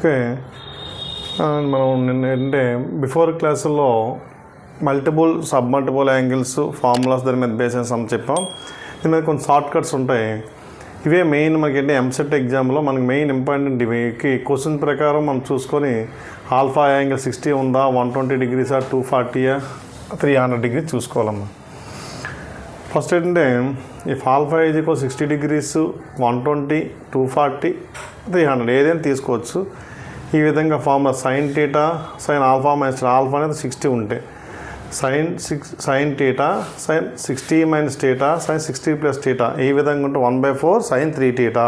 Okay, మనం నిన్న ఏంటంటే బిఫోర్ క్లాసుల్లో మల్టిపుల్ సబ్మల్టిపుల్ యాంగిల్స్ ఫార్ములాస్ దాని మీద బేస్ సమ్ చెప్పాం. దీని మీద కొన్ని షార్ట్ కట్స్ ఉంటాయి. ఇవే మెయిన్ మనకి ఏంటి ఎంసెట్ ఎగ్జామ్లో మనకి మెయిన్ ఇంపార్టెంట్ ఇవికి క్వశ్చన్ ప్రకారం మనం చూసుకొని ఆల్ఫా యాంగిల్ 60 ఉందా, 120 డిగ్రీసా, 240, 300 డిగ్రీ చూసుకోవాలమ్మా. ఫస్ట్ ఏంటంటే if alpha is equal 60 degrees, 120, 240, 300 ఏదైనా తీసుకోవచ్చు. ఈ విధంగా formula sign theta sign alpha minus alpha అనేది 60 ఉంటే sign theta sine 60 minus theta sine 60 plus theta ఈ విధంగా ఉంటే 1/4 సైన్ 3 టీటా.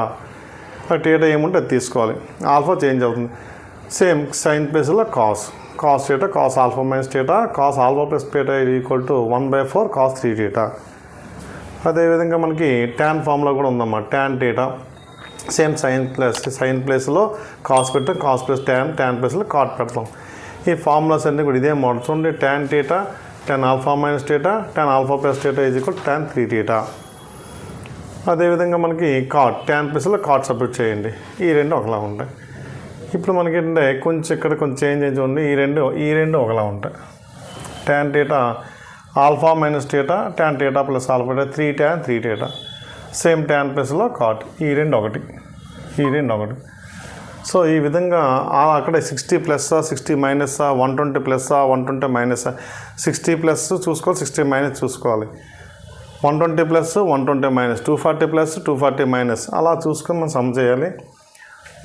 టీటా ఏముంటే అది తీసుకోవాలి. ఆల్ఫా చేంజ్ అవుతుంది. సేమ్ సైన్ ప్లస్లో cos theta cos alpha minus theta cos alpha plus theta equal to 1/4 cos 3 theta. అదేవిధంగా మనకి ట్యాన్ ఫార్ములా కూడా ఉందన్నమాట. ట్యాన్ టీటా సేమ్ సైన్ ప్లేస్లో కాస్ పెడతాం, కాస్ ప్లస్ ట్యాన్ ప్లేస్లో కాట్ పెడతాం. ఈ ఫార్ములాస్ అన్నీ కూడా ఇదే మోడల్. చూడండి, tan theta tan alpha minus theta tan alpha plus theta is equal tan 3 theta. అదేవిధంగా మనకి కాట్ ట్యాన్ ప్లేస్లో కాట్ సబ్స్టిట్యూట్ చేయండి. ఈ రెండు ఒకలా ఉంటాయి. ఇప్పుడు మనకి ఏంటంటే కొంచెం ఇక్కడ కొంచెం చేంజ్ చూడండి. ఈ రెండు ఒకలా ఉంటాయి. Tan theta alpha minus theta tan theta plus alpha 3 tan 3 theta. Same tan ప్లస్లో కాట్. ఈ రెండు ఒకటి. సో ఈ విధంగా అక్కడ 60 ప్లస్సా 60 మైనస్సా 120 ప్లస్సా 120 మైనస్సా 60 ప్లస్ చూసుకోవాలి, 60 మైనస్ చూసుకోవాలి, 120 ప్లస్ 120 మైనస్ 240 ప్లస్ 240 మైనస్ అలా చూసుకొని మనం సమ్ చేయాలి.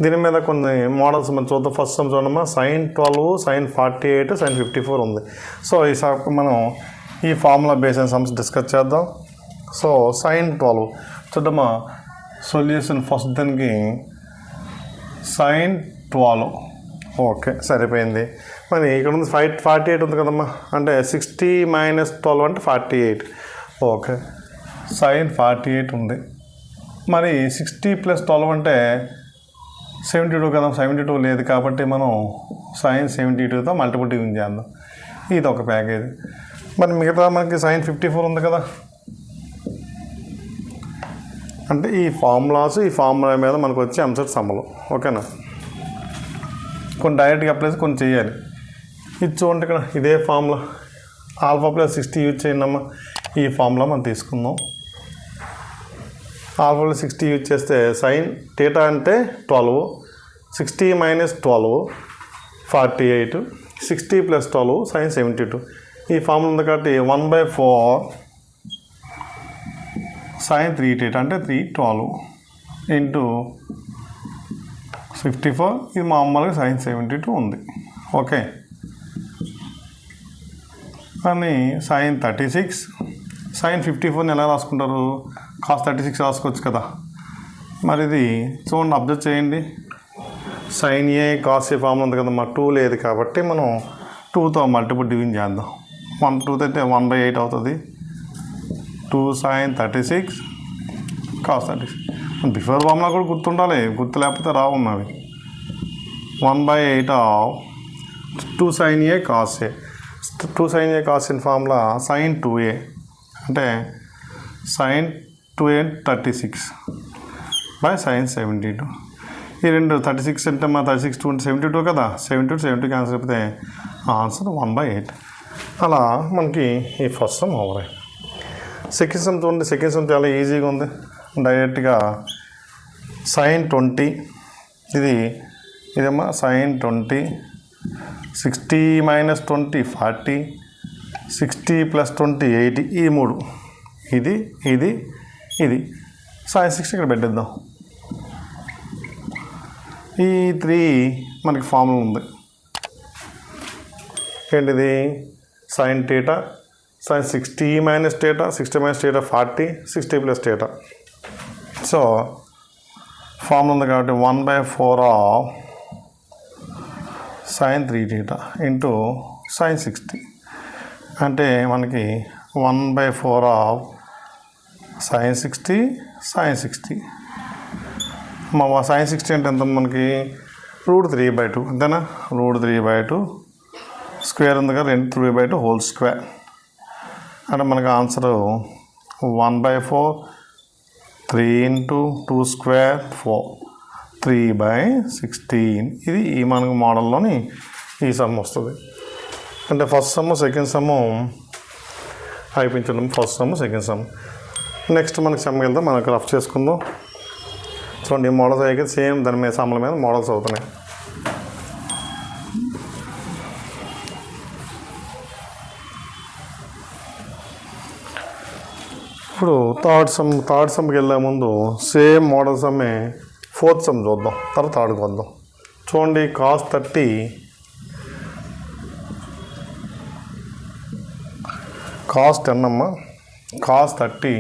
దీని మీద కొన్ని మోడల్స్ మనం చూద్దాం. ఫస్ట్ సమ్ చూడమ్మా. సైన్ 12 సైన్ 48 సైన్ 54 ఉంది. సో ఈసారి మనం ఈ ఫార్ములా బేస్ అయిన సమ్స్ డిస్కస్ చేద్దాం. సో సైన్ 12 చూడమ్మా. సొల్యూషన్ ఫస్ట్ దానికి సైన్ 12 ఓకే సరిపోయింది. మరి ఇక్కడ ఉంది 48 ఉంది కదమ్మా. అంటే 60 మైనస్ 12 అంటే 48. ఓకే, సైన్ 48 ఉంది. మరి 60 ప్లస్ 12 అంటే 72 కదా. 72 లేదు కాబట్టి మనం సైన్ 72తో మల్టిపుల్ డివిజన్ చేద్దాం. ఇది ఒక ప్యాకేజ్. మరి మిగతా మనకి సైన్ 54 ఉంది కదా. అంటే ఈ ఫార్ములా మీద మనకు వచ్చే ఎంసెట్ సమ్మలు. ఓకేనా. కొన్ని డైరెక్ట్గా అప్లై కొన్ని చేయాలి. ఇది చూడండి, ఇక్కడ ఇదే ఫార్ములా ఆల్ఫా ప్లస్ 60 యూజ్ చేయండి అమ్మా. ఈ ఫార్ములా మనం తీసుకుందాం. ఆల్ఫా ప్లస్ 60 యూజ్ చేస్తే సైన్ టీటా అంటే 12, 60 మైనస్ 12 48, 60 ప్లస్ 12 సైన్ 72. ఈ ఫార్ములా ఉంది కాబట్టి 1/4 సైన్ 3 టీటా అంటే 312 ఇంటూ 54. ఇది మామూలుగా సైన్ 72 ఉంది. ఓకే, కానీ సైన్ 36 సైన్ 54ని ఎలా రాసుకుంటారు? కాస్ 36 రాసుకోవచ్చు కదా. మరి ఇది చూడండి, అబ్జర్వ్ చేయండి. Sine A cos A formula ఉంది కదమ్మా. 2 లేదు కాబట్టి మనం 2తో మల్టిపుల్ డివిజన్ చేద్దాం. 2 అయితే 1/8 అవుతుంది. 2 సైన్ 36 కాస్ 36. బిఫోర్ ఫార్ములా కూడా గుర్తుండాలి, గుర్తు లేకపోతే రావు అవి. 1/8 of 2 sine A cos A. 2 sine A cos A formula sine 2a అంటే సైన్ 2a 36 బై సైన్ 72. ఈ రెండు 36 అంటే మా 36 2 అంటే 72 కదా. 72 క్యాన్సల్ అయిపోతే ఆన్సర్ 1/8. అలా మనకి ఈ first some over. Second some చూడండి. సెకండ్ సమ్ చాలా ఈజీగా ఉంది. డైరెక్ట్గా సైన్ 20 ఇదేమో సైన్ 20, 60 మైనస్ 20 40, 60 ప్లస్ 20 80. ఈ 3 ఇది సైన్ 60 ఇక్కడ పెట్టేద్దాం. ఈ 3 మనకి ఫార్ములా ఉంది. ఏంటిది? Sine theta sine 60 minus theta 60 minus theta 40, 60 plus theta. So formula ఉంది కాబట్టి 1/4 of sine 3 theta into sine 60 అంటే మనకి 1/4 ఆఫ్ సైన్ 60 మా సైన్ 60 అంటే ఎంత మనకి √3/2 అంతేనా. √3/2 స్క్వేర్ ఉంది కదా, 3/2 హోల్ స్క్వేర్ అంటే మనకు ఆన్సరు 1/4 3 ఇంటూ 2 స్క్వేర్ 4 3/16. ఇది ఈ మనకు మోడల్లోని ఈ సమ్ వస్తుంది. అంటే ఫస్ట్ సమ్ సెకండ్ సమ్ అయిపోయించడం. First sum second sum. Next మనకి సమ్కి వెళ్తే మనకు రఫ్ చేసుకుందాం. చూడండి ఈ మోడల్స్ అయితే సేమ్ దాని మీద సమ్ల మీద మోడల్స్ అవుతున్నాయి. ఇప్పుడు థర్డ్ సమ్కి వెళ్ళే ముందు సేమ్ మోడల్ సమ్మే ఫోర్త్ సమ్ చూద్దాం, తర్వాత థర్డ్కి వద్దాం. చూడండి cos 30 cos 10 అమ్మ, cos 30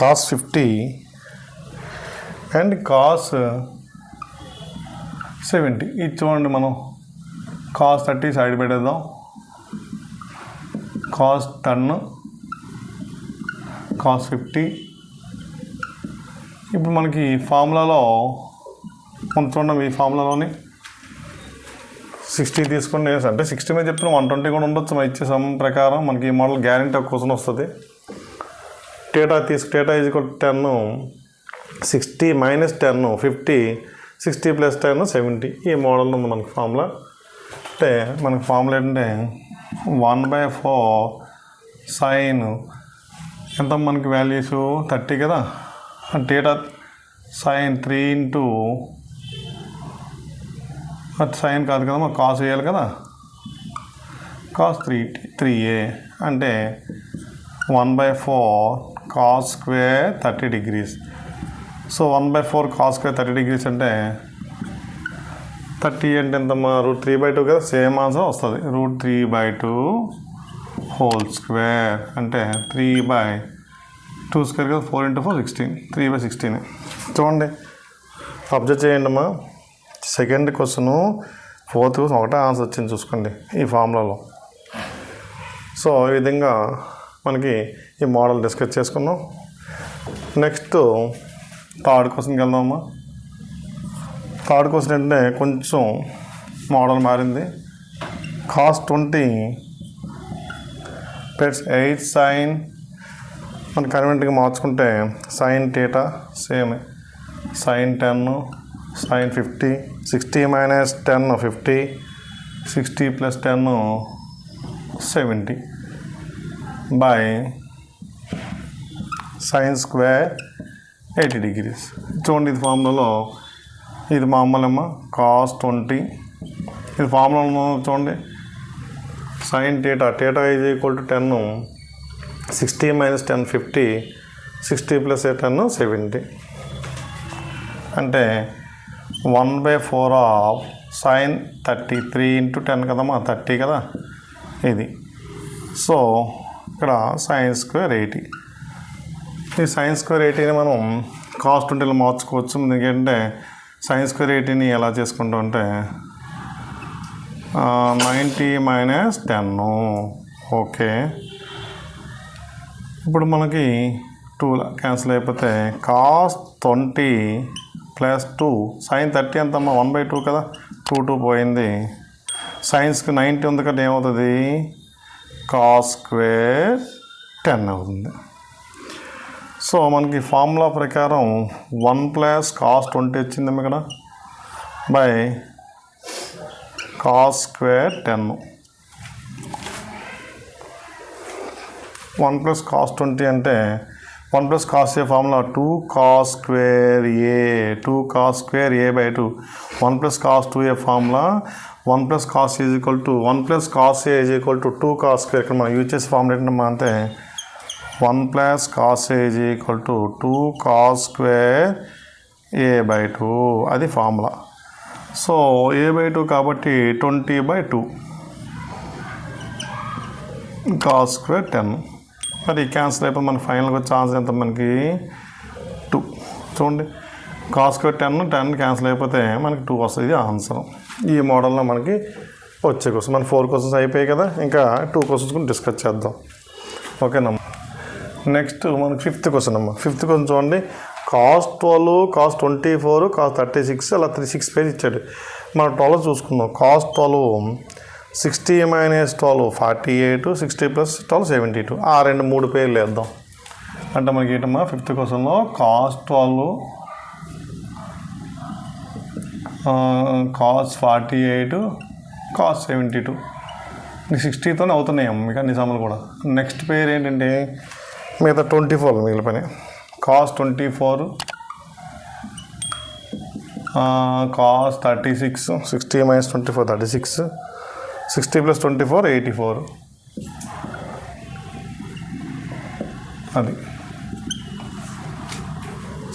cos 50 అండ్ cos 70. ఇది చూడండి మనం cos 30 సైడ్ పెట్టేద్దాం. cos 10 cos 50. ఇప్పుడు మనకి ఫార్ములాలో మనం చూడండి ఈ ఫార్ములాలోని 60 తీసుకోండి. అంటే 60 మీద చెప్పిన 120 కూడా ఉండొచ్చు. మనం ఇచ్చే సమ్ ప్రకారం మనకి ఈ మోడల్ గ్యారెంటీ ఒక క్వశ్చన్ వస్తుంది. Data is equal 10, 60 minus 10 50, 60 plus 10 70. ఈ మోడల్ ఉంది మనకి ఫార్ములా. అంటే మనకి ఫార్ములా ఏంటంటే 1/4 సైన్ ఎంత మనకి వాల్యూస్ 30 కదా. డేటా సైన్ 3 ఇంటూ అది సైన్ కాదు కదా, మాకు కాస్ వేయాలి కదా, కాస్ 3a అంటే 1/4 cos square 30 degrees. So 1/4 cos square 30 degrees అంటే 30 అంటే ఎంతమ్మా √3/2 కదా. సేమ్ ఆన్సర్ వస్తుంది. √3/2 హోల్ స్క్వేర్ అంటే 3/2 స్క్వేర్ కదా. 4 × 4 16, 3/16. చూడండి అబ్జర్వ్ చేయండి అమ్మా. సెకండ్ క్వశ్చన్ ఫోర్త్ క్వశ్చన్ ఒకటే ఆన్సర్ వచ్చింది చూసుకోండి ఈ ఫార్ములాలో. సో ఈ విధంగా మనకి ఈ మోడల్ డిస్కస్ చేసుకున్నాం. నెక్స్ట్ థర్డ్ క్వశ్చన్కి వెళ్దామమ్మా. థర్డ్ క్వశ్చన్ ఏంటంటే కొంచెం మోడల్ మారింది. cos 20 ప్లస్ 8 సైన్ మన కన్వెంట్గా మార్చుకుంటే sine theta same sine 10 sine 50, 60 minus 10 50, 60 plus 10 70 by sine square 80 degrees. చూడండి ఇది ఫార్ములాలో ఇది మామూలమ్మ cos 20. ఇది ఫార్ములాలో చూడండి sine theta is equal to 10, 60 minus 10 50, 60 plus 10 70 అంటే 1/4 ఆఫ్ సైన్ 33 ఇంటూ 10 కదమ్మా 30 కదా ఇది. సో ఇక్కడ సైన్ స్క్వేర్ 80. ఈ సైన్ స్క్వేర్ 80ని మనం cos 20లో మార్చుకోవచ్చు. ఎందుకంటే సైన్ స్క్వేర్ 80ని ఎలా చేసుకుంటాం అంటే 90 మైనస్ 10. ఓకే ఇప్పుడు మనకి 2 క్యాన్సిల్ అయిపోతే cos 20 ప్లస్ 2 సైన్ 30 ఎంతమ్మా 1/2 కదా. 2 పోయింది. సైన్స్కి 90 ఉంది కదా ఏమవుతుంది cos స్క్వేర్ 10 అవుతుంది. సో మనకి ఫార్ములా ప్రకారం 1 ప్లస్ cos 20 వచ్చింది ఇక్కడ by cos square 10. 1 plus cos 20 అంటే 1 plus cos A formula 2 cos square a/2. 1 plus cos 2a formula 1 plus cos is equal to 1 plus cos a is equal to 2 cos square. ఇక్కడ మనం use చేసే formula ఏంటమ్మా అంటే 1 plus cos a is equal to 2 cos square a/2 అది formula. So a/2 కాబట్టి 20/2 cos square 10. మరి cancel అయిపోయి మనకి ఫైనల్గా వచ్చే ఆన్సర్ ఎంత మనకి 2. చూడండి cos స్క్వేర్ 10 క్యాన్సిల్ అయిపోతే మనకి 2 వస్తుంది. ఇది ఆన్సర్. ఈ మోడల్లో మనకి వచ్చే క్వశ్చన్ మన 4 క్వశ్చన్స్ అయిపోయాయి కదా. ఇంకా 2 క్వశ్చన్స్ కూడా డిస్కస్ చేద్దాం. ఓకేనమ్మా. నెక్స్ట్ మనకి 5th క్వశ్చన్ అమ్మా. 5th క్వశ్చన్ చూడండి cos 12 cos 24 cos 36 అలా 6 పేజ్ ఇచ్చాడు. మనం 12 చూసుకుందాం. cos 12 60 minus 12 48, 60 plus 12 72. ఆ 2 3 పేర్లు వేద్దాం. అంటే మనకి ఏంటమ్మా 5th క్వశ్చన్లో cos 12 cos 48 cos 72 మీకు 60తోనే అవుతున్నాయి మీకు అన్ని సమ్ములు కూడా. నెక్స్ట్ పేరు ఏంటంటే మిగతా 24 మిగిలిపోయినాయి. cos 24 cos 36 60 minus 24 36 60 plus 24 84 అది.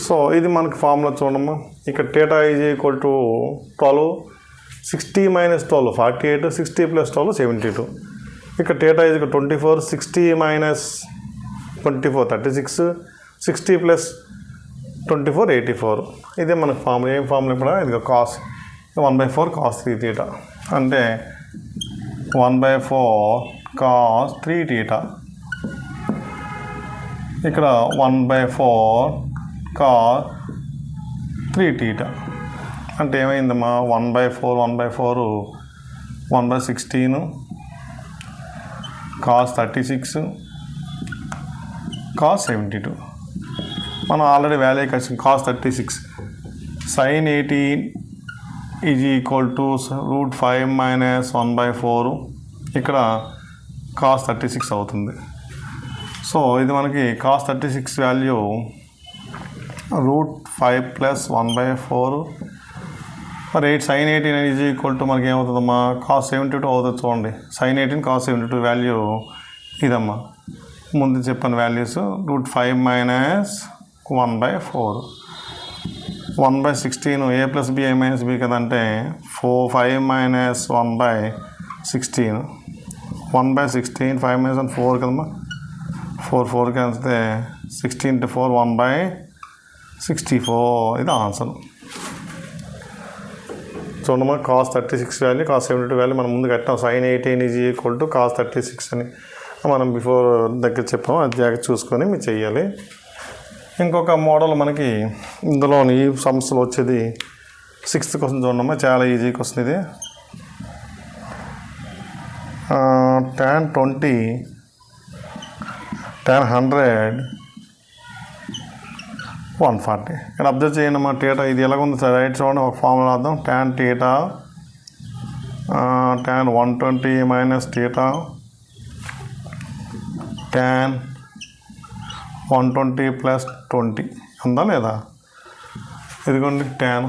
సో ఇది మనకి ఫార్ములా చూడమ్మా. ఇక్కడ θ is equal to 12 60 minus 12 48 60 plus 12 72. ఇక్కడ θ ఈజ్ 24 60 minus 24 36 60 plus 24 84. ఇదే మనకు ఫార్ములా. ఏం ఫార్ములా ఇప్పుడు ఇది కాస్ 1/4 cos 3θ అంటే 1/4 cos 3θ. ఇక్కడ 1/4 cos 3θ అంటే ఏమైందమ్మా 1/4 1/16 cos 36 cos 72. మనం ఆల్రెడీ వాల్యూ వచ్చింది cos 36 sin 18 is equal to √5 minus 1/4 ఇక్కడ cos 36 అవుతుంది. సో ఇది మనకి cos 36 వాల్యూ √5 plus 1/4 మరి sin 18 ఈజ్ ఈక్వల్ టు మనకి ఏమవుతుందమ్మా cos 72 అవుతుంది. చూడండి sin 18 cos 72 వాల్యూ ఇదమ్మా ముందు చెప్పిన values √5 minus 1/4 1/16 a plus b a minus b కదంటే 5 minus 1/16 1/16 5 minus 1 4 కదమ్మా 4 కలిస్తే 16 into 4 1/64 ఇది ఆన్సర్. చూడమ్మా cos 36 వాల్యూ cos 72 వాల్యూ మనం ముందు కట్టాం. sin 18 is equal to cos 36 అని మనం బిఫోర్ దగ్గర చెప్పాము. అది జాగ్రత్త చూసుకొని మీరు చెయ్యాలి. ఇంకొక మోడల్ మనకి ఇందులో ఈ సమస్యలు వచ్చేది 6th క్వశ్చన్ చూడమ్మా. చాలా ఈజీ క్వశ్చన్ ఇది. tan 20 tan 100 140. ఇక్కడ అబ్జర్వ్ చేయండి అమ్మా θ ఇది ఎలాగుంది సార్ రైట్ చూడండి. ఒక ఫార్ములా రాద్దాం. tan θ tan 120 minus θ tan 120 plus 20 ఉందా లేదా? ఇదిగోండి tan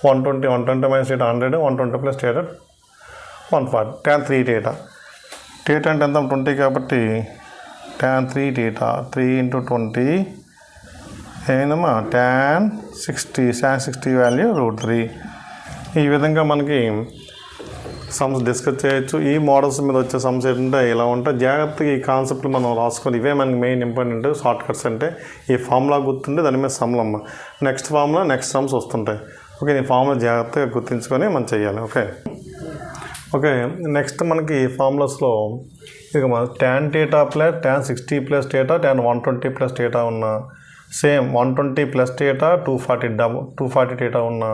120 minus θ 100 120 plus θ 140 tan 3θ అంటే ఎంత 20 కాబట్టి tan 3θ 3 into 20 ఏందమ్మా tan 60 వాల్యూ √3. ఈ విధంగా మనకి సమ్స్ డిస్కస్ చేయొచ్చు. ఈ మోడల్స్ మీద వచ్చే సమ్స్ ఏంటంటే ఇలా ఉంటాయి. జాగ్రత్తగా ఈ కాన్సెప్ట్లు మనం రాసుకొని ఇవే మనకి మెయిన్ ఇంపార్టెంట్. షార్ట్ కట్స్ అంటే ఈ ఫార్ములా గుర్తుంటే దాని మీద సమ్లమ్మ నెక్స్ట్ ఫార్ములా నెక్స్ట్ సమ్స్ వస్తుంటాయి. ఓకే ఈ ఫార్ములా జాగ్రత్తగా గుర్తుంచుకొని మనం చేయాలి. ఓకే నెక్స్ట్ మనకి ఫార్ములాస్లో ఇక మన tan θ plus tan 60 plus θ tan 120 plus θ ఉన్న సేమ్ 120 plus θ 240 θ ఉన్న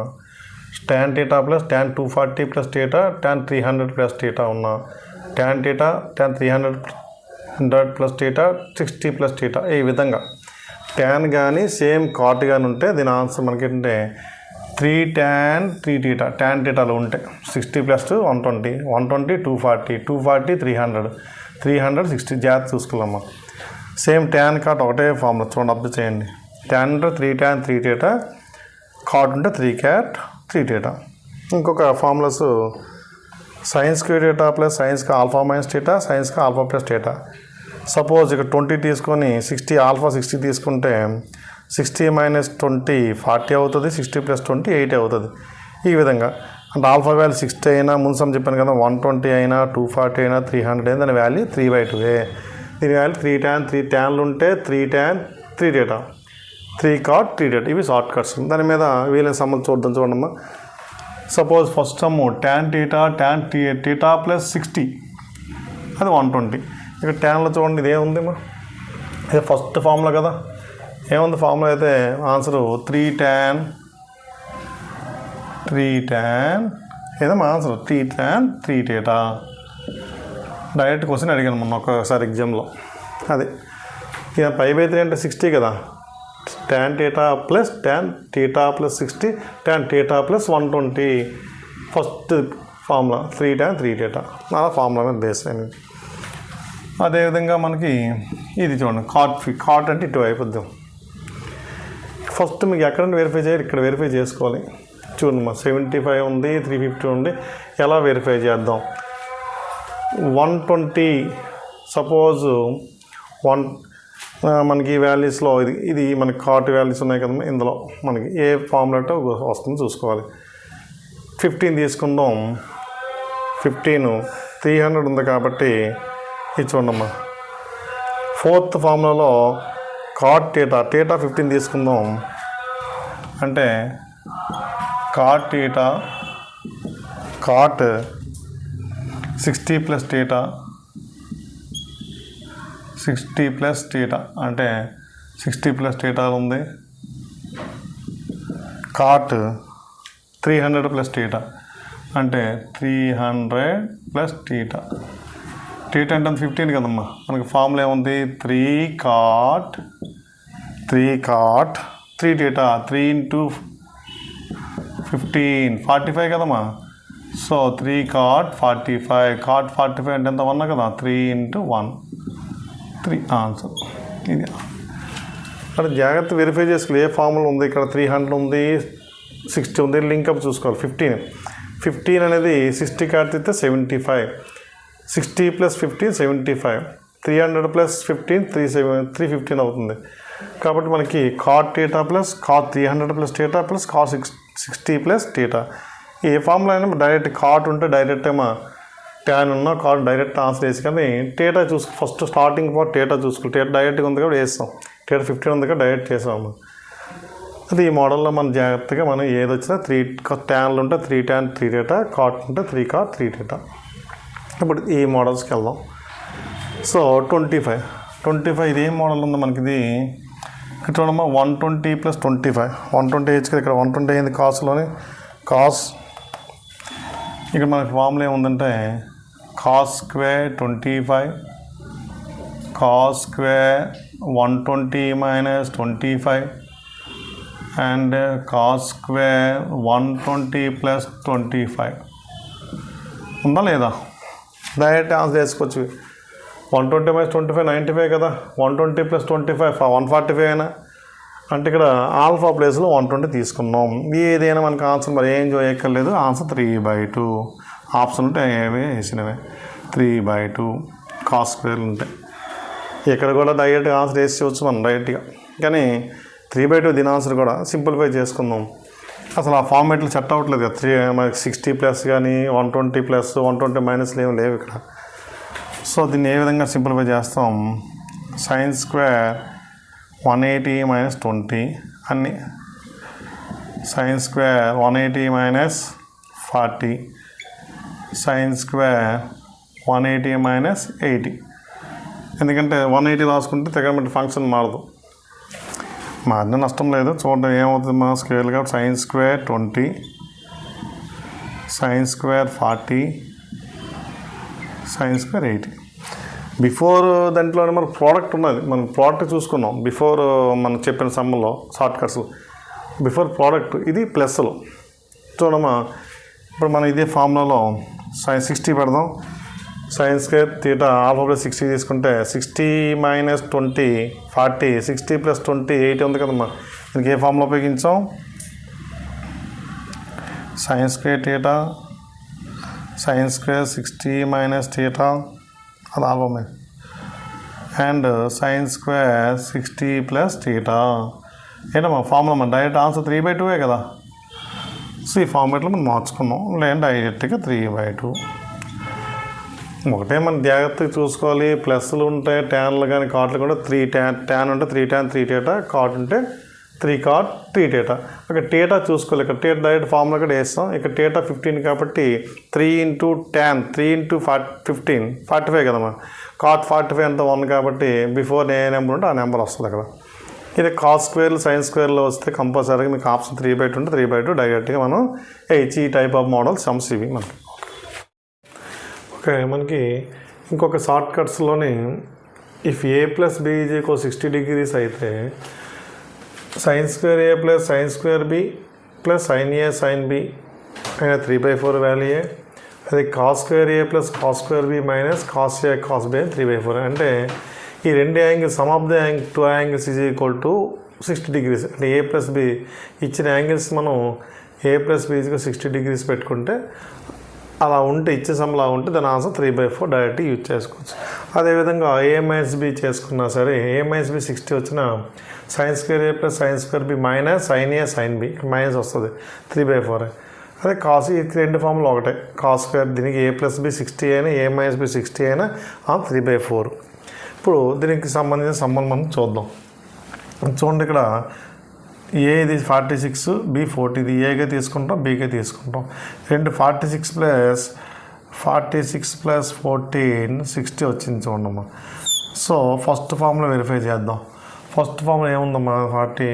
tan θ plus tan 240 plus θ tan 300 plus θ ఉన్న tan θ tan 300 plus θ 60 plus θ. ఈ విధంగా tan కానీ సేమ్ కాట్ కానీ ఉంటే దీని ఆన్సర్ మనకి ఏంటంటే 3 tan 3θ tan θలో ఉంటే 60 plus 120 120 240 240 300 60 జాగ్రత్త చూసుకోవాలమ్మా. సేమ్ tan కాట్ ఒకటే ఫార్ములా చూడండి అబ్జర్వ్ చేయండి. tan అంటే 3 tan 3θ కాట్ ఉంటే 3 cat 3θ. ఇంకొక formulas sin square θ plus sin alpha minus θ sin alpha plus θ. Suppose ఇక్కడ 20 తీసుకొని 60 ఆల్ఫా 60 తీసుకుంటే 60 minus 20 40 అవుతుంది. 60 plus 20 80 అవుతుంది. ఈ విధంగా అంటే ఆల్ఫా వాల్యూ 60 అయినా ముందు సమ్ చెప్పాను కదా 120 అయినా 240 అయినా 300 అయినా దాని వాల్యూ 3/2. దీని వాల్యూ 3 tan 3 ట్యాన్లు ఉంటే 3 tan 3θ 3 cot 3θ. ఇవి షార్ట్ కట్స్. దాని మీద వీలైన సమ్మలు చూడమ్మా. Suppose first sum tan θ plus 60 అది 120. ఇక్కడ ట్యాన్లో చూడండి ఇదేముంది అమ్మా ఇది ఫస్ట్ ఫార్ములా కదా. ఏముంది ఫార్ములా అయితే ఆన్సరు 3 tan ఏదమ్మా ఆన్సర్ 3 tan 3θ. డైరెక్ట్ క్వశ్చన్ అడిగాను మొన్న ఒకసారి ఎగ్జామ్లో. అది ఇక పై బై 3 అంటే 60 కదా, tan theta plus tan theta plus 60 tan theta plus 120 first formula 3 tan 3 theta అలా ఫార్ములా మీద బేస్ అయింది. అదేవిధంగా మనకి ఇది చూడండి కాట్ అంటే ఇటు అయిపోద్దాం. ఫస్ట్ మీకు ఎక్కడ వెరిఫై చేయాలి, ఇక్కడ వెరిఫై చేసుకోవాలి. చూడండి మా 75 ఉంది, 350 ఉంది. ఎలా వెరిఫై చేద్దాం? 120 సపోజ్ మనకి వాల్యూస్లో ఇది మనకి కాట్ వాల్యూస్ ఉన్నాయి కదమ్మా, ఇందులో మనకి ఏ ఫార్ములా వస్తుందో చూసుకోవాలి. 15 తీసుకుందాం. 15 300 ఉంది కాబట్టి ఇది చూడమ్మా, ఫోర్త్ ఫార్ములాలో కాట్ టీటా 15 తీసుకుందాం. అంటే cot theta cot 60 plus theta 60 plus theta అంటే 60 ప్లస్ టీటా ఉంది. కాట్ 300 ప్లస్ టీటా అంటే 300 ప్లస్ టీటా. టీటా అంటే 15 కదమ్మా, మనకి ఫార్ములా ఏముంది? 3 కాట్ 3 టీటా 3 ఇంటూ 15 45 కదమ్మా. సో 3 కాట్ 45 అంటే ఎంత 1 కదా, 3 ఇంటూ 1 3 ఆన్సర్. ఇది అక్కడ జాగ్రత్త వెరిఫై చేసుకోవాలి. ఏ ఫార్ములా ఉంది? ఇక్కడ 300 ఉంది, 60 ఉంది, లింకప్ చూసుకోవాలి. 15 అనేది 60 కాటితే 75, 60 ప్లస్ 15 75, 300 ప్లస్ 15 315 అవుతుంది. కాబట్టి మనకి cot theta plus cot 300 plus theta plus cot 60 plus theta. ఏ ఫార్ములా అయినా డైరెక్ట్ కాట్ ఉంటే డైరెక్ట్ ఏమో ట్యాన్ ఉన్న కాట్ డైరెక్ట్ ఆన్సర్ వేసి, కానీ theta first starting part theta చూసుకోవాలి. టీటా డైరెక్ట్గా ఉంది కాబట్టి వేస్తాం. టీటా 15 ఉంది కాబట్టి డైరెక్ట్ చేసాము. అది ఈ మోడల్లో మనం జాగ్రత్తగా మనం ఏది వచ్చినా 3 ట్యాన్లు ఉంటే 3 tan 3 theta, కాట్ ఉంటే 3 cot 3 theta. ఇప్పుడు ఈ మోడల్స్కి వెళ్దాం. సో 25 ఇది ఏం మోడల్ ఉందో మనకి? ఇది ఇక్కడ చూడమ్మా 120 ప్లస్ 25 120 హెచ్ కదా, ఇక్కడ 120 అయింది కాస్లోని. కాస్ ఇక్కడ మనకి ఫార్ములా ఏముందంటే cos square 25 cos square 120 minus 25 and cos square 120 plus 25 ఉందా లేదా? డైరెక్ట్ ఆన్సర్ వేసుకోవచ్చు. 120 మైనస్ 25 95 కదా, 120 ప్లస్ 25 145 అయినా అంటే ఇక్కడ ఆల్ఫా ప్లేస్లో 120 తీసుకున్నాం. ఏదైనా మనకు ఆన్సర్ మరి ఏం చేయక్కర్లేదు. ఆన్సర్ 3/2 ఆప్షన్ ఉంటే ఏవే వేసినవే 3/2 కాస్ స్క్వేర్లు ఉంటాయి. ఇక్కడ కూడా డైరెక్ట్గా ఆన్సర్ వేసుకోవచ్చు మనం డైరెక్ట్గా, కానీ 3/2 దీని ఆన్సర్ కూడా సింప్లిఫై చేసుకుందాం. అసలు ఆ ఫార్మేట్లు సెట్ అవ్వట్లేదు కదా. మనకి 60 ప్లస్ కానీ 120 ప్లస్ 120 మైనస్లు ఏమి లేవు ఇక్కడ. సో దీన్ని ఏ విధంగా సింప్లిఫై చేస్తాం? సైన్ స్క్వేర్ 180 మైనస్ 20 అన్నీ sine square 180 minus 40 sine square 180 minus 80. ఎందుకంటే 180 రాసుకుంటే తెగమంటే ఫంక్షన్ మారదు, మారిన నష్టం లేదు. చూడండి ఏమవుతుంది మా స్క్వేర్ కాబట్టి sine square 20 sine square 40 sign square 80. Before దాంట్లోనే మనకు ప్రోడక్ట్ ఉన్నది, మనం ప్రోడక్ట్ చూసుకున్నాం బిఫోర్ మనం చెప్పిన సమ్మలో షార్ట్ కట్స్. బిఫోర్ ప్రోడక్ట్ ఇది ప్లస్లో చూడమ్మా. ఇప్పుడు మనం ఇదే ఫార్ములాలో సైన్ 60 పెడదాం. Sign square theta alpha plus 60 తీసుకుంటే 60 మైనస్ 20 40 60 ప్లస్ 20 80 ఉంది కదమ్మా. దీనికి ఏ ఫార్ములా ఉపయోగించాం? Sine square theta sine square 60 minus theta అది alpha minus and sine square 60 plus theta. ఏంటమ్మా ఫార్ములా మన డైరెక్ట్ ఆన్సర్ 3/2 కదా. సో ఈ ఫార్మేట్లో మనం మార్చుకున్నాం, లేదంటే డైరెక్ట్గా 3/2. ఒకటే మనం జాగ్రత్తగా చూసుకోవాలి. ప్లస్లు ఉంటాయి, ట్యాన్లు కానీ కాట్లు కూడా 3 tan ఉంటే 3 tan 3 theta, కాట్ ఉంటే 3 cot 3 theta. ఇక్కడ టీటా చూసుకోవాలి. ఇక్కడ టీటా డైరెక్ట్ ఫార్ములా కూడా వేస్తాం. ఇక్కడ టీటా 15 కాబట్టి 3 ఇంటూ tan 3 ఇంటూ 15 45 కదమ్మా. కాట్ 45 అంతా 1 కాబట్టి బిఫోర్ ఏ నెంబర్ ఉంటే ఆ నెంబర్ వస్తుంది అక్కడ. ఇది కాస్ స్క్వేర్లు సైన్ స్క్వేర్లో వస్తే కంపల్సరీగా మీకు ఆప్షన్ 3/2 ఉంటే 3/2 డైరెక్ట్గా మనం ఈ టైప్ ఆఫ్ మోడల్ సమ్స్ ఇవి మనకి. ఓకే, మనకి ఇంకొక షార్ట్ కట్స్లోని if A plus B is equal 60 degrees అయితే sin square a plus sin square b plus sin a sin b అయినా 3/4 వాల్యూయే. అది cos square a plus cos square b minus cos a cos b 3/4. అంటే ఈ రెండు angles some of the two angles is equal to 60 degrees. అంటే ఏ plus B ఇచ్చిన angles మనం ఏ plus B 60 degrees పెట్టుకుంటే అలా ఉంటే ఇచ్చే సమ్లా ఉంటే దాని ఆన్సర్ 3/4 డైరెక్ట్ యూజ్ చేసుకోవచ్చు. అదేవిధంగా ఏ మైనస్ బి చేసుకున్నా సరే ఏ మైనస్ బి 60 వచ్చిన sine square A plus sine square B minus sine A sine B minus వస్తుంది 3/4. అదే కాస్ ఈ రెండు ఫార్ములు ఒకటే కాస్ స్క్వేర్ దీనికి ఏ ప్లస్ బి 60 అయినా ఏ మైనస్ బి 60 అయినా 3/4. ఇప్పుడు దీనికి సంబంధించిన సంబంధం మనం చూద్దాం. చూడండి ఇక్కడ ఏ ఇది 46 బి 40 ఇది ఏగా తీసుకుంటాం బీగా తీసుకుంటాం. రెండు 46 ప్లస్ 14 60 వచ్చింది చూడమ్మా. సో ఫస్ట్ ఫార్ములా వెరిఫై చేద్దాం. ఫస్ట్ ఫార్ములా ఏముందమ్మా 40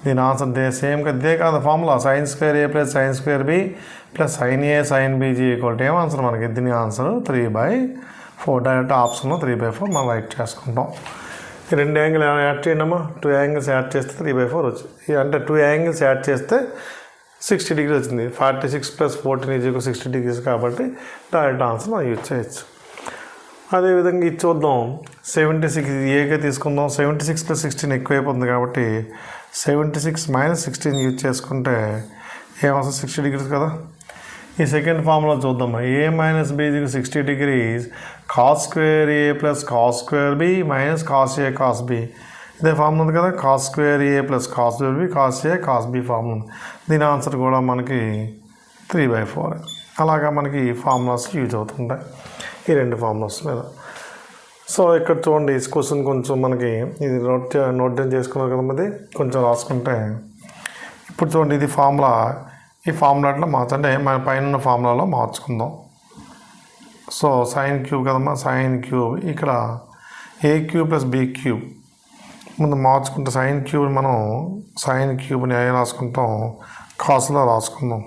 దీని ఆన్సర్ సేమ్ ఇదే కాదు formula sine square A plus sine square B plus sine A sine బీజీ ఈక్వల్ ఏం ఆన్సర్ మనకి దీని ఆన్సర్ 3/4 డైరెక్ట్ ఆప్షన్లో 3/4 మనం రైట్ చేసుకుంటాం. ఈ రెండు యాంగిల్ యాడ్ చేయండి అమ్మా. 2 యాంగిల్స్ యాడ్ చేస్తే 3/4 వచ్చింది. అంటే 2 యాంగిల్స్ యాడ్ చేస్తే 60 degrees వచ్చింది. 46 ప్లస్ 14 ఈజ్ 60 degrees కాబట్టి డైరెక్ట్ ఆన్సర్ మనం యూజ్ చేయొచ్చు. అదేవిధంగా ఇది చూద్దాం 76 ఇది ఏగా తీసుకుందాం. 76 ప్లస్ 16 ఎక్కువైపోతుంది కాబట్టి 76 మైనస్ 16 యూజ్ చేసుకుంటే ఏమవుతుంది 60 degrees కదా. ఈ సెకండ్ ఫార్ములా చూద్దాం. A minus B 60 degrees cos square A plus cos square B minus cos A cos B ఇదే ఫార్ములా ఉంది కదా. Cos square A plus cos square B cos A cos B formula ఉంది. దీని answer కూడా మనకి 3/4. అలాగా మనకి ఫార్ములాస్ యూజ్ అవుతుంటాయి ఈ రెండు ఫార్ములాస్ మీద. సో ఇక్కడ చూడండి ఈ క్వశ్చన్ కొంచెం మనకి ఇది నోట్ డౌన్ చేసుకున్నారు కదా. మరి కొంచెం రాసుకుంటే ఇప్పుడు చూడండి ఇది ఫార్ములా ఈ ఫార్ములాట్లో మార్చండి మన పైన ఫార్ములాలో మార్చుకుందాం. సో సైన్ క్యూబ్ కదమ్మా సైన్ క్యూబ్ ఇక్కడ A cube plus B cube ముందు మార్చుకుంటే సైన్ క్యూబ్ మనం సైన్ క్యూబ్ని ఏం రాసుకుంటాం కాస్లో రాసుకుందాం.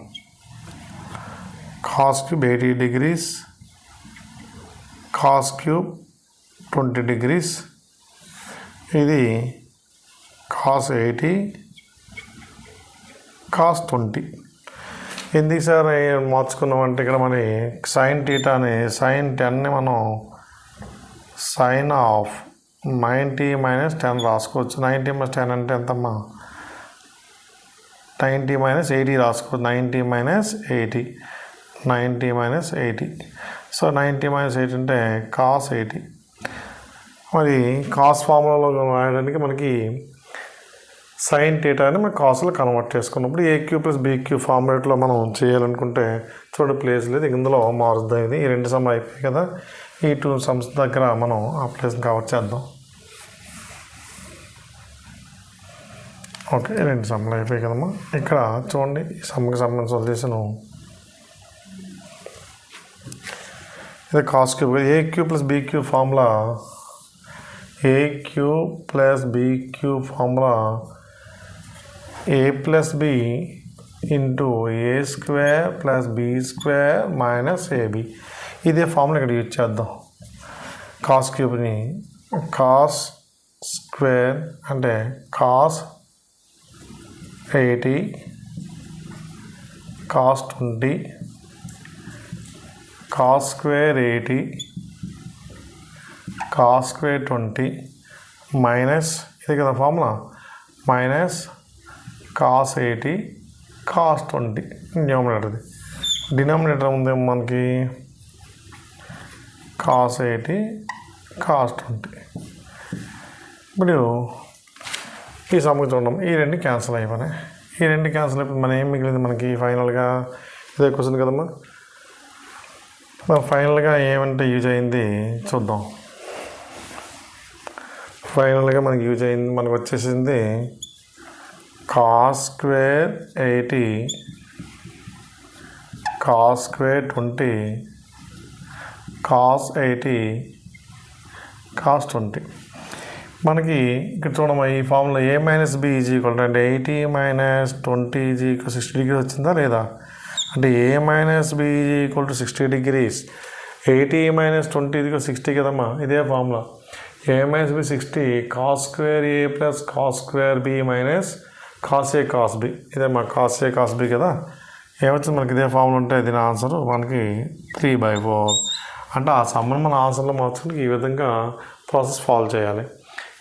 Cos cube 80 degrees cos cube 20 degrees ఇది కాస్ 80 కాస్ 20. ఎందుకు సార్ మార్చుకున్నామంటే ఇక్కడ మన సైన్ టీటాని సైన్ 10ని మనం సైన్ ఆఫ్ 90 మైనస్ 10 రాసుకోవచ్చు. 90 మైనస్ 10 అంటే ఎంతమ్మా 90 మైనస్ 80 రాసుకోవచ్చు. 90 మైనస్ 80 సో 90 మైనస్ 80 అంటే కాస్ 80. మరి కాస్ ఫార్ములాలో రాయడానికి మనకి సైన్ టీటాని మనం కాస్లో కన్వర్ట్ చేసుకున్నప్పుడు ఏ క్యూ ప్లస్ బీ క్యూ ఫార్ములేట్లో మనం చేయాలనుకుంటే చూడండి ప్లేస్ లేదు ఇందులో మారుద్దాం. ఇది ఈ రెండు సమ్ అయిపోయాయి కదా. ఈ 2 సమ్స్ దగ్గర మనం ఆ ప్లేస్ని కవర్ చేద్దాం. ఓకే 2 సమ్లు అయిపోయాయి కదమ్మా. ఇక్కడ చూడండి ఈ సమ్కి సంబంధించిన సొల్యూషన్ ఇది cos cube. A cube plus B cube formula A cube plus B cube formula A plus B into A square plus B square minus AB ఇదే ఫార్ములా ఇక్కడ యూజ్ చేద్దాం. కాస్ క్యూబ్ని కాస్ స్క్వేర్ అంటే cos 80 cos 20 cos square 80 cos square 20 minus ఇది కదా formula minus cos 80 cos 20 న్యూమరేటర్ది. Denominator ఉంది మనకి కాస్ 80 కాస్ 20. ఇప్పుడు ఈ సమ్కి చూడడం ఈ రెండు క్యాన్సిల్ అయిపోయినాయి. ఈ రెండు క్యాన్సిల్ అయిపోయి మనం ఏం మిగిలింది మనకి ఫైనల్గా ఇదే క్వశ్చన్ కదమ్మా. ఫైనల్గా ఏమంటే యూజ్ అయింది చూద్దాం. ఫైనల్గా మనకి యూజ్ అయింది మనకు వచ్చేసింది cos square 80 cos square 20 cos 80 cos 20. మనకి ఇక్కడ చూడమ్మా ఈ formula A minus B is equal అంటే 80 మైనస్ 20 ఈజ్ ఈక్వల్ 60 degrees వచ్చిందా లేదా అంటే A minus B is equal to 60 degrees 80 minus 20 is equal 60 కదమ్మా. ఇదే formula A minus B 60 cos square A plus cos square B minus cos A cos B. ఇదే మా cos A cos B కదా. ఏమొచ్చింది మనకి ఇదే ఫార్ములా ఉంటే దీని ఆన్సర్ మనకి 3/4. అంటే ఆ సమ్మని మన ఆన్సర్లో మార్చడానికి ఈ విధంగా ప్రాసెస్ ఫాలో చేయాలి.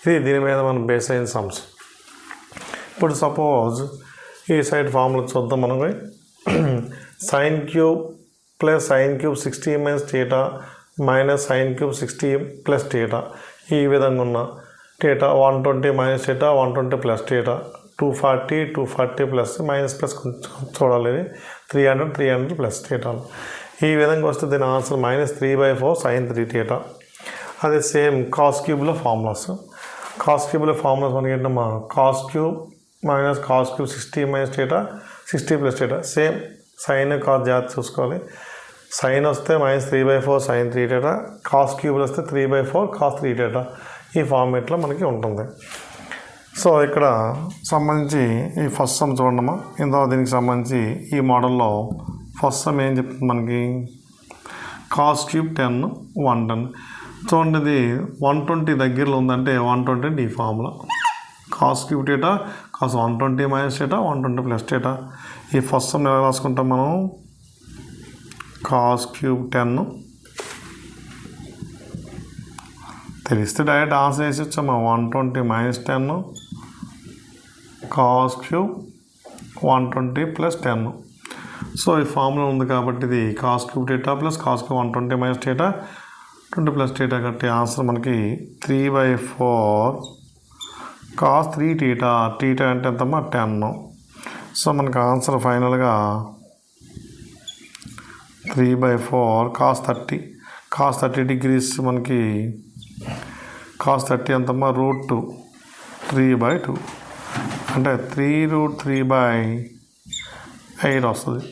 ఇది దీని మీద మనం బేస్ అయిన సమ్స్. ఇప్పుడు సపోజ్ ఈ సైడ్ ఫార్ములా చూద్దాం. మనకి sine cube plus sine cube 60 minus theta minus sine cube 60 plus theta ఈ విధంగా ఉన్న theta 120 minus theta 120 plus theta 240 plus minus plus కొంచెం చూడాలి. 300 ప్లస్ థీటాలు ఈ విధంగా వస్తే దీని ఆన్సర్ -3/4 సైన్ 3 థీటా. అదే సేమ్ కాస్ క్యూబ్లో ఫార్ములాస్. కాస్ క్యూబ్లో ఫార్ములాస్ మనకి ఏంటమ్మా cos cube minus cos cube 60 minus theta 60 plus theta. Same sine cos జాగ్రత్త చూసుకోవాలి. సైన్ వస్తే -3/4 సైన్ 3 థీటా, కాస్ క్యూబ్లో వస్తే 3/4 కాస్ 3 థీటా. ఈ ఫార్మేట్లో మనకి ఉంటుంది. సో ఇక్కడ సంబంధించి ఈ ఫస్ట్ సమ్ చూడమ్మా. ఇందులో దీనికి సంబంధించి ఈ మోడల్లో ఫస్ట్ సమ్ ఏం చెప్తుంది మనకి కాస్ క్యూబ్ 10 110. చూడండి ఇది 120 దగ్గరలో ఉందంటే 120 ఈ formula cos cube theta cos 120 minus theta 120 plus theta. ఈ ఫస్ట్ సమ్ ఎలా రాసుకుంటాం మనం కాస్ క్యూబ్ 10 తెలిస్తే డైరెక్ట్ ఆన్సర్ వేసి వచ్చామా 120 minus 10 cos cube 120 plus 10. So ఈ ఫార్ములా ఉంది కాబట్టి ఇది cos cube theta plus cos cube 120 minus theta 20 plus theta కట్టి ఆన్సర్ మనకి 3/4 కాస్ 3 థీటా. థీటా అంటే ఎంతమ్మా 10. సో మనకి ఆన్సర్ ఫైనల్గా 3/4 కాస్ 30 డిగ్రీస్. మనకి కాస్ 30 ఎంతమ్మా √2 3/2 అంటే 3√3/8 వస్తుంది.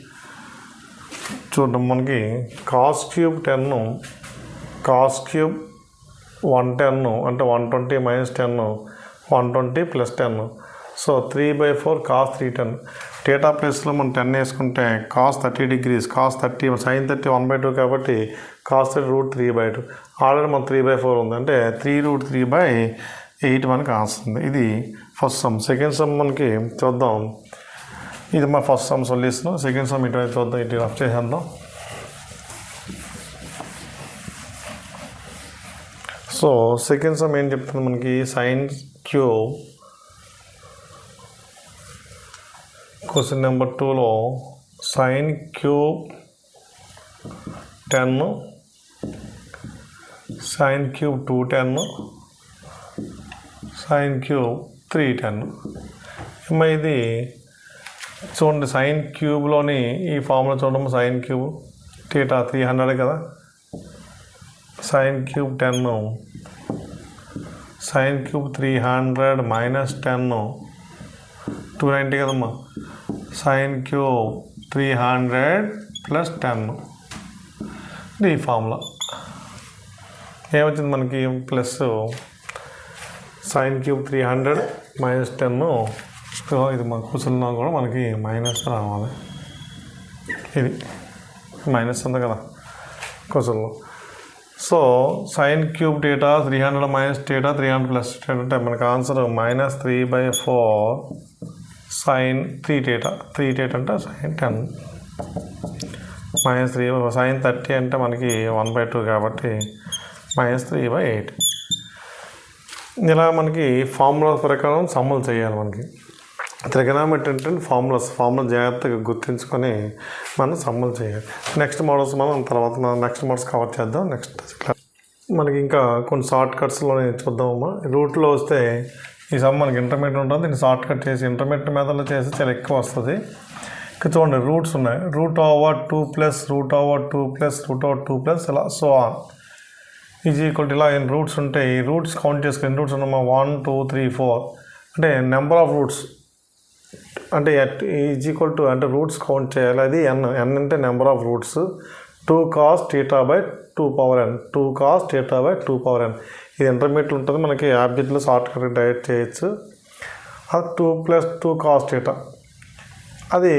చూద్దాం మనకి కాస్ క్యూబ్ 10 కాస్ క్యూబ్ 110 అంటే 120 minus 10 120 plus 10. So 3/4 cos 310. Theta ప్లేస్లో మనం 10 వేసుకుంటే కాస్ 30 డిగ్రీస్ కాస్ 30 సైన్ 30 1/2 కాబట్టి కాస్ 30 √3/2. ఆల్రెడీ మనం 3/4 ఉంది అంటే 3√3/8 మనకి వస్తుంది. ఇది ఫస్ట్ సమ్. సెకండ్ సమ్ మనకి చూద్దాం. ఇది మా first some solution. Second some ఇటువైపు చూద్దాం. ఇటు రఫ్ చేసేద్దాం. సో సెకండ్ సమ్ ఏం చెప్తుంది మనకి సైన్ క్యూబ్ క్వశ్చన్ నెంబర్ 2లో sine cube 10 sine cube 210 sine cube 310. ఇది చూడండి సైన్ క్యూబ్లోని ఈ ఫార్ములా చూడడం సైన్ క్యూబ్ థీటా 300 కదా. Sine cube 10 sine cube 300 minus 10 290 కదమ్మా. సైన్ క్యూబ్ 300 ప్లస్ 10 ఈ ఫార్ములా ఏమొచ్చింది మనకి ప్లస్ సైన్ క్యూబ్ 300 మైనస్ 10. ఇది మన కూర్చున్నా కూడా మనకి మైనస్ రావాలి. ఇది మైనస్ ఉంది కదా క్వశ్చన్లో. So sine cube theta 300 minus theta 300 plus theta అంటే మనకు ఆన్సర్ -3/4 సైన్ 3 థీటా. 3 థీటా అంటే సైన్ 10 -3 సైన్ 30 అంటే మనకి 1/2 కాబట్టి -3/8. ఇలా మనకి ఫార్ములా ప్రకారం సమ్ములు చేయాలి. మనకి ట్రిగనామెట్రీ అంటే ఫార్ములా జాగ్రత్తగా గుర్తుంచుకొని మనం సమ్ములు చేయాలి. నెక్స్ట్ మోడల్స్ మనం తర్వాత నెక్స్ట్ మోడల్స్ కవర్ చేద్దాం నెక్స్ట్ క్లాస్. మనకి ఇంకా కొన్ని షార్ట్ కట్స్లో చూద్దామమ్మా. రూట్లో వస్తే ఈ సమ్ మనకి ఇంటర్మీడియట్ ఉంటుంది. దీన్ని షార్ట్ కట్ చేసి ఇంటర్మీడియట్ మెథడ్లో చేస్తే చాలా ఎక్కువ వస్తుంది. ఇక్కడ చూడండి రూట్స్ ఉన్నాయి. √2 ప్లస్ √2 ప్లస్ √2 ప్లస్ ఇలా so on is equal to ఇలా ఎన్ని రూట్స్ ఉంటాయి. ఈ రూట్స్ కౌంట్ చేసుకుని రూట్స్ ఉన్నామా 1 2 3 4 అంటే నెంబర్ ఆఫ్ రూట్స్ అంటే ఈజ్ ఈక్వల్ టు అంటే రూట్స్ కౌంట్ చేయాలి. అది n అంటే number of roots 2 cos θ/2n 2 cos θ/2n. ఇది ఇంటర్మీడియట్ ఉంటుంది. మనకి ఆబ్జెక్ట్లో షార్ట్ కట్ డైరెక్ట్ చేయొచ్చు. అది 2 + 2 cos θ. అది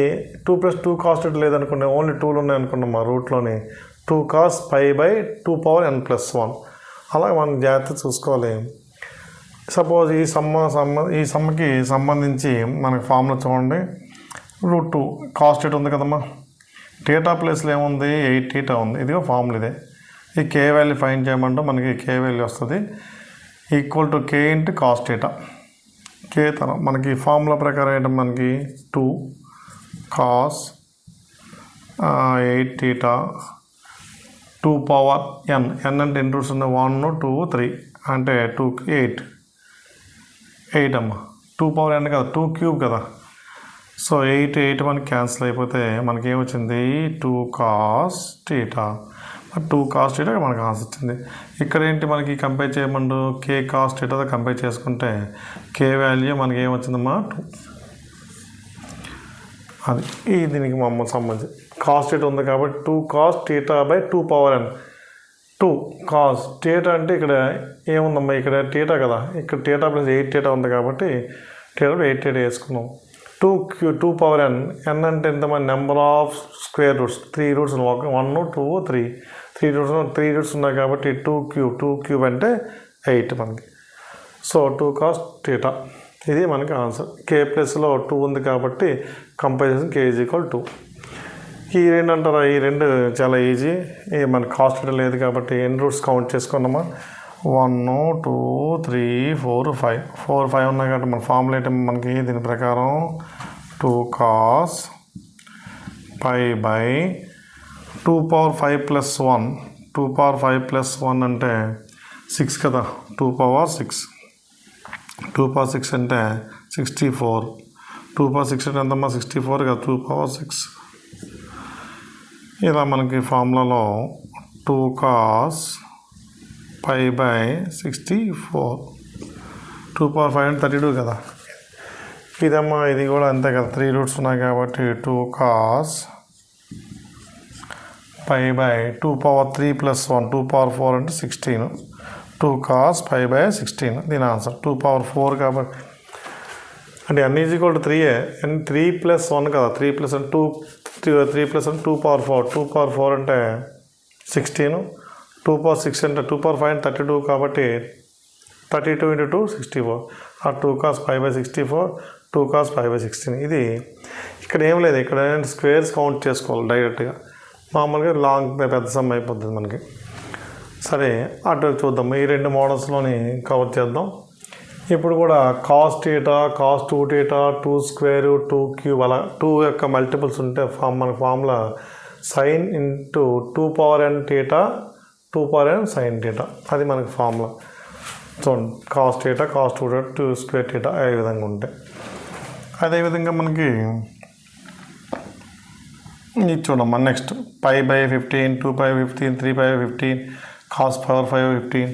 2 + 2 cos θ లేదనుకోండి ఓన్లీ 2లు ఉన్నాయనుకున్నాం మా రూట్లోని 2 cos π/2n + 1 అలా మనం జాగ్రత్త చూసుకోవాలి. సపోజ్ ఈ సమ్మకి సంబంధించి మనకి ఫార్ములా చూడండి. √2 కాస్ట్ థీటా ఉంది కదమ్మా. థీటా ప్లేస్లో ఏముంది 8 థీటా ఉంది. ఇదిగో ఫార్ములా ఇదే. ఈ కే వాల్యూ ఫైండ్ చేయమంటే మనకి కే వాల్యూ వస్తుంది equal to K into cos theta. K తరం మనకి ఫార్ములా ప్రకారం ఏంటంటే మనకి 2 కాస్ 8 థీటా 2 పవర్ n అంటే ఎన్ని రూట్స్ ఉన్నాయి 1 2 3 అంటే 2కి 8 అమ్మ. 2 పవర్ n కదా 2 క్యూబ్ కదా. సో 8 మనకి క్యాన్సిల్ అయిపోతే మనకి ఏమొచ్చింది 2 కాస్ థీటా. 2 కాస్ థీటా మనకు ఆన్సర్ వచ్చింది. ఇక్కడ ఏంటి మనకి కంపేర్ చేయమండు కే కాస్ థీటాతో కంపేర్ చేసుకుంటే కే వాల్యూ మనకి ఏమొచ్చిందమ్మా 2. అది దీనికి మా అమ్మ సంబంధించి కాస్ థీటా ఉంది కాబట్టి 2 cos theta by 2 power n. 2 cos theta అంటే ఇక్కడ ఏముందమ్మా ఇక్కడ థీటా కదా. ఇక్కడ థీటా ప్లస్ 8 థీటా ఉంది కాబట్టి థీటా 8 థీటా వేసుకున్నాం. 2 పవర్ n అంటే ఎంతమంది number of square roots 3 roots 1 2 3 3 roots ఉన్నాయి కాబట్టి 2 క్యూబ్ అంటే 8 మనకి. సో 2 కాస్ థీటా ఇది మనకి ఆన్సర్. కే ప్లస్లో 2 ఉంది కాబట్టి కంపారిజన్ కే ఈజ్ ఈక్వల్ 2. ఈ రెండు అంటారా, ఈ రెండు చాలా ఈజీ. మన కాస్ట్ థీటా లేదు కాబట్టి ఎన్ని రూట్స్ కౌంట్ చేసుకున్నామా 1 2 3 4 5 ఉన్నాయి కాబట్టి మన ఫార్ములా ఏంటి మనకి దీని ప్రకారం 2 cos pi by 2 power 5 plus 1 2 power 5 plus 1 అంటే 6 కదా. 2 పవర్ 6 అంటే 64. 2 పవర్ 6 అంటే ఎంతమ్మా 64 కదా. 2 పవర్ 6 ఇలా మనకి ఫార్ములాలో 2 కాస్ పై బై 64 2 పవర్ 5 అంటే 32 కదా. ఇదమ్మా ఇది కూడా అంతే కదా. 3 రూట్స్ ఉన్నాయి కాబట్టి 2 cos pi by 2 power 3 plus 1 2 power 4 అంటే 16. 2 కాస్ పై బై 16 దీని ఆన్సర్. 2 పవర్ 4 కాబట్టి అంటే n is equal to 3 n 3 plus 1 కదా. 3 ప్లస్ 2 3 ప్లస్ 2 పవర్ 4 2 పవర్ 4 అంటే 16. 2 పవర్ 6 అంటే 2 పవర్ 5 అంటే 32 కాబట్టి 32 ఇంటూ 2 64. ఆ 2 కాస్ 5 బై 64 2 కాస్ 5 బై 16. ఇది ఇక్కడ ఏం లేదు. ఇక్కడ స్క్వేర్స్ కౌంట్ చేసుకోవాలి డైరెక్ట్గా. మామూలుగా లాంగ్ పెద్ద సమ్ అయిపోతుంది మనకి. సరే అటు చూద్దాం. ఈ రెండు మోడల్స్లోని కవర్ చేద్దాం. ఇప్పుడు కూడా cos theta cos 2 theta 2 square 2 cube అలా 2 యొక్క మల్టిపుల్స్ ఉంటే మన formula sine into 2 power n theta 2 power n sine theta అది మనకి ఫార్ములా. చూడండి cos theta cos 2 theta 2 square theta ఏ విధంగా ఉంటాయి. అదేవిధంగా మనకి ఇది చూడమ్మా next pi by 15 2 by 15 3 by 15 cos power 5 15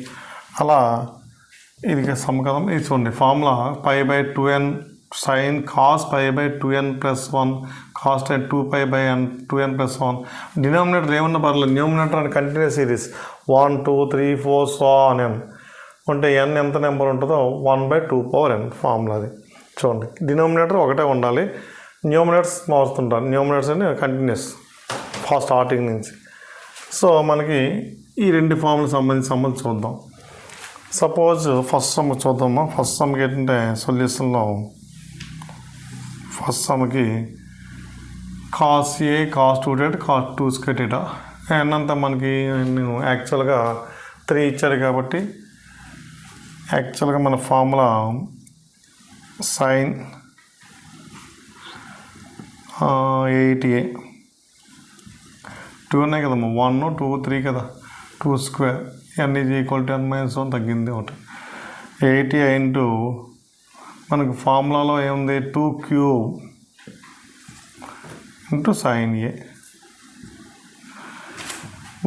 అలా ఇది సమ్ కదా. ఇది చూడండి formula pi by 2n sine cos pi by 2n plus 1 cos 2 pi by n 2n plus 1. Denominator ఏమన్నా పర్లేదు. Numerator and continuous series 1 2 3 4 so on n ఉంటే n ఎంత number ఉంటుందో 1 బై 2 పవర్ n ఫార్ములా అది. చూడండి డినామినేటర్ ఒకటే ఉండాలి. న్యూమినేటర్స్ మారుతుంటారు. న్యూమినేటర్స్ అని కంటిన్యూస్ ఫస్ట్ స్టార్టింగ్ నుంచి. సో మనకి ఈ రెండు ఫార్ములకు సంబంధించి చూద్దాం. సపోజ్ ఫస్ట్ సమ్ చూద్దామా. ఫస్ట్ సమ్కి ఏంటంటే సొల్యూషన్లో ఫస్ట్ సమ్కి cos A cos 2 theta cos 2 square theta n అంతా మనకి నేను యాక్చువల్గా 3 ఇచ్చారు కాబట్టి యాక్చువల్గా మన ఫార్ములా సైన్ 8a 2 ఉన్నాయి కదమ్మా 1 2 3 కదా 2 square n is equal to n minus 1 తగ్గింది ఒకటి 80 ఇంటూ మనకు ఫార్ములాలో ఏముంది 2 క్యూబ్ ఇంటూ సైన్ ఏ.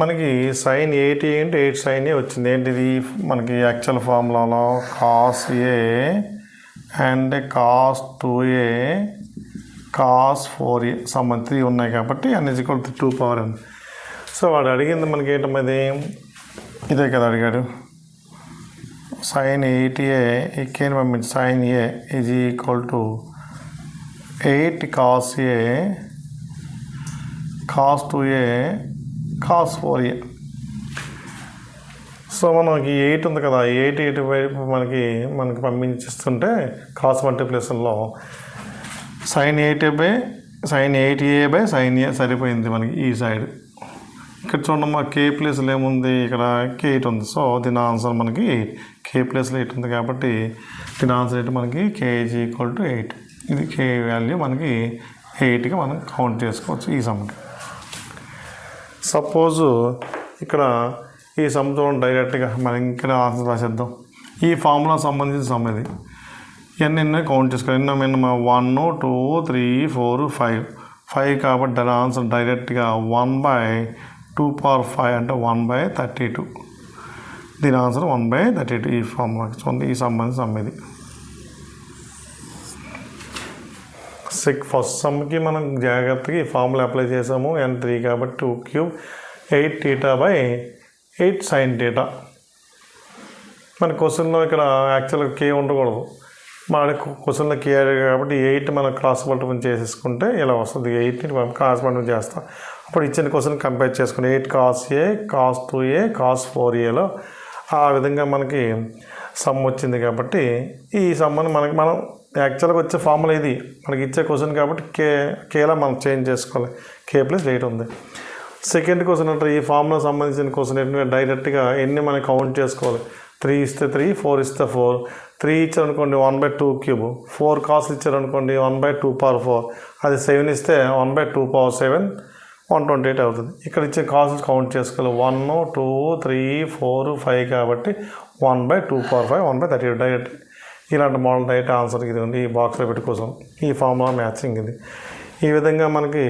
మనకి సైన్ 80 ఇంటూ 8 సైన్ ఏ వచ్చింది. ఏంటిది మనకి యాక్చువల్ ఫార్ములాలో cos A and cos 2a cos 4a సంబంధం 3 ఉన్నాయి కాబట్టి n is equal to 2 power n. So వాడు అడిగింది మనకి ఏంటమ్మది ఇదే కదా అడిగాడు. సైన్ 8a ఇకేని పంపించి sine A is equal to 8 cos A cos 2a cos 4a. So మనకి 8 ఉంది కదా, 8 వైపు మనకి పంపించేస్తుంటే క్రాస్ మల్టిప్లికేషన్లో sin 8a sin 8a sin a సరిపోయింది మనకి ఈ సైడ్. ఇక్కడ చూడండి మా కే ప్లేస్లో ఏముంది, ఇక్కడ k8 ఉంది. సో దీని ఆన్సర్ మనకి 8. కే ప్లేస్లో 8 ఉంది కాబట్టి దీని ఆన్సర్ ఏంటి మనకి k = 8. ఇది k వాల్యూ మనకి 8గా మనం కౌంట్ చేసుకోవచ్చు ఈ సమ్కి. సపోజు ఇక్కడ ఈ సమ్ చూడండి, డైరెక్ట్గా మనం ఇక్కడ ఆన్సర్ రాసేద్దాం. ఈ ఫార్ములా సంబంధించిన సమ్ ఇది. ఎన్నెన్నో కౌంట్ చేసుకోవాలి. ఎన్నో 1 2 3 4 5 కాబట్టి దాని ఆన్సర్ డైరెక్ట్గా 1/2^5 అంటే 1/32. దీని ఆన్సర్ 1/32. ఈ ఫార్ములాకి చూడండి, ఈ సంబంధించిన సమ్ ఇది. ఫస్ట్ సమ్కి మనం జాగ్రత్తగా ఈ ఫార్ములా అప్లై చేసాము. n3 కాబట్టి 2³ 8θ/8 sin θ. మన క్వశ్చన్లో ఇక్కడ యాక్చువల్గా k ఉండకూడదు, మన క్వశ్చన్లో k కాబట్టి 8 మనం క్రాస్ మల్టిపుల్ చేసేసుకుంటే ఇలా వస్తుంది. 8ని మనం క్రాస్ మల్టిపుల్ చేస్తాం. అప్పుడు ఇచ్చిన క్వశ్చన్ కంపేర్ చేసుకుని 8 cos A cos 2A cos 4Aలో ఆ విధంగా మనకి సమ్ వచ్చింది. కాబట్టి ఈ సమ్మని మనం యాక్చువల్గా వచ్చే ఫార్ములా ఇది, మనకి ఇచ్చే క్వశ్చన్ కాబట్టి కేలా మనం చేంజ్ చేసుకోవాలి. k+8 ఉంది. సెకండ్ క్వశ్చన్ అంటే ఈ ఫార్ములా సంబంధించిన క్వశ్చన్ ఏంటంటే డైరెక్ట్గా ఎన్ని మనం కౌంట్ చేసుకోవాలి. 3 ఇస్తే 3, 4 ఇస్తే 4, 3 ఇచ్చారనుకోండి 1/2³ 4 కాసులు ఇచ్చారనుకోండి 1/2^4, అది 7 ఇస్తే 1/2^7 128 అవుతుంది. ఇక్కడ ఇచ్చే కాసులు కౌంట్ చేసుకోవాలి. 1 2 3 4 5 కాబట్టి 1/2^5 1/32 డైరెక్ట్. ఇలాంటి మోడల్ డైరెక్ట్ ఆన్సర్ ఇది ఉంది. ఈ బాక్స్లో పెట్టుకోసం ఈ ఫార్ములా మ్యాచింగ్ ఇది. ఈ విధంగా మనకి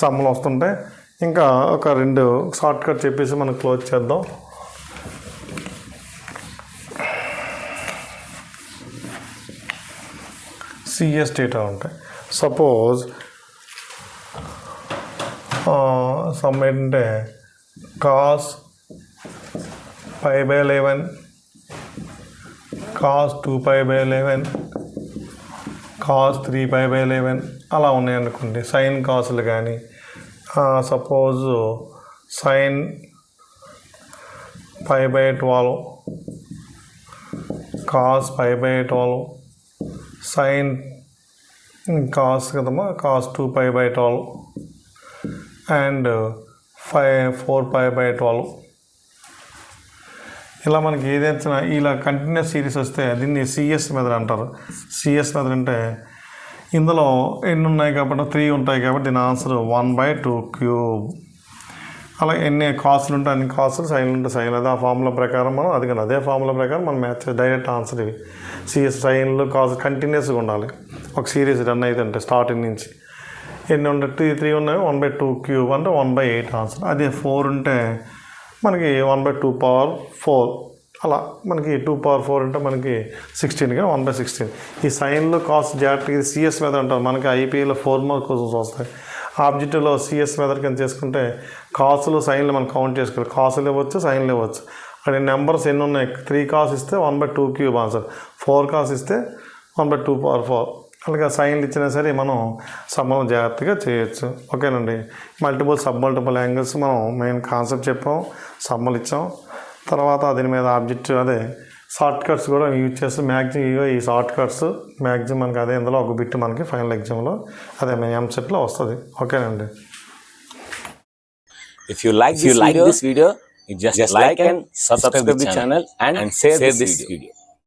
సమ్ములు వస్తుంటాయి. ఇంకా ఒక 2 షార్ట్ కట్ చెప్పేసి మనం క్లోజ్ చేద్దాం. సిఎస్ డేటా ఉంటాయి. సపోజ్ సమ్ ఏంటంటే cos π/11 cos 2π/11 cos 3π/11 అలా ఉన్నాయనుకోండి. సైన్ కాసులు కానీ suppose sin π/12 cos π/12 sin cos కదమ్మా cos 2π/12 అండ్ 4π/12 ఇలా మనకి ఏదైనా ఇలా కంటిన్యూస్ సిరీస్ వస్తే దీన్ని సిఎస్ మెథడ్ అంటారు. సిఎస్ మెథడ్ అంటే ఇందులో ఎన్ని ఉన్నాయి కాబట్టి 3 ఉంటాయి కాబట్టి దీని ఆన్సర్ 1/2³. అలా ఎన్ని కాసులు ఉంటాయి అన్ని కాసులు, సైన్లు ఉంటే సైన్. అదే ఆ ఫార్ములా ప్రకారం మనం అదే ఫార్ములా ప్రకారం మనం మ్యాచ్ డైరెక్ట్ ఆన్సర్ ఇవి. సిఎస్ సైన్లు కాసు కంటిన్యూస్గా ఉండాలి. ఒక సిరీస్ రన్ అయితే అంటే స్టార్టింగ్ నుంచి ఎన్ని ఉంటాయి 3 ఉన్నాయి 1/2³ అంటే 1/8 ఆన్సర్. అదే 4 ఉంటే మనకి 1/2^4 అలా మనకి 2^4 అంటే మనకి 16 కానీ 1/16. ఈ సైన్లో కాస్ట్ జాగ్రత్తగా ఇది సిఎస్ మెథడ్ అంటారు. మనకి ఐపీఏలో 4 మార్క్ క్వశ్చన్స్ వస్తాయి. ఆబ్జెక్టివ్లో సిఎస్ మెథడ్ కింద చేసుకుంటే కాసులు సైన్లు మనం కౌంట్ చేసుకోవాలి. కాసులు ఇవ్వచ్చు, సైన్లు ఇవ్వచ్చు. అక్కడ నెంబర్స్ ఎన్ని ఉన్నాయి 3 కాస్ ఇస్తే 1/2³ ఆన్సర్, 4 కాస్ ఇస్తే 1/2^4. అలాగే సైన్లు ఇచ్చినా సరే మనం సమ్మం జాగ్రత్తగా చేయొచ్చు. ఓకేనండి. మల్టిపుల్ సబ్ మల్టిపుల్ యాంగిల్స్ మనం మెయిన్ కాన్సెప్ట్ చెప్పాం, సమ్మలు ఇచ్చాం. తర్వాత దీని మీద ఆబ్జెక్టివ్ అదే షార్ట్ కట్స్ కూడా యూజ్ చేస్తాం. మ్యాక్సిమం ఈ షార్ట్ కట్స్ మ్యాక్సిమం మనకి అదే ఇందులో ఒక బిట్ మనకి ఫైనల్ ఎగ్జామ్లో అదే ఎంసెట్లో వస్తుంది. ఓకేనండి. If you like this video, you just like and subscribe the channel and share this video.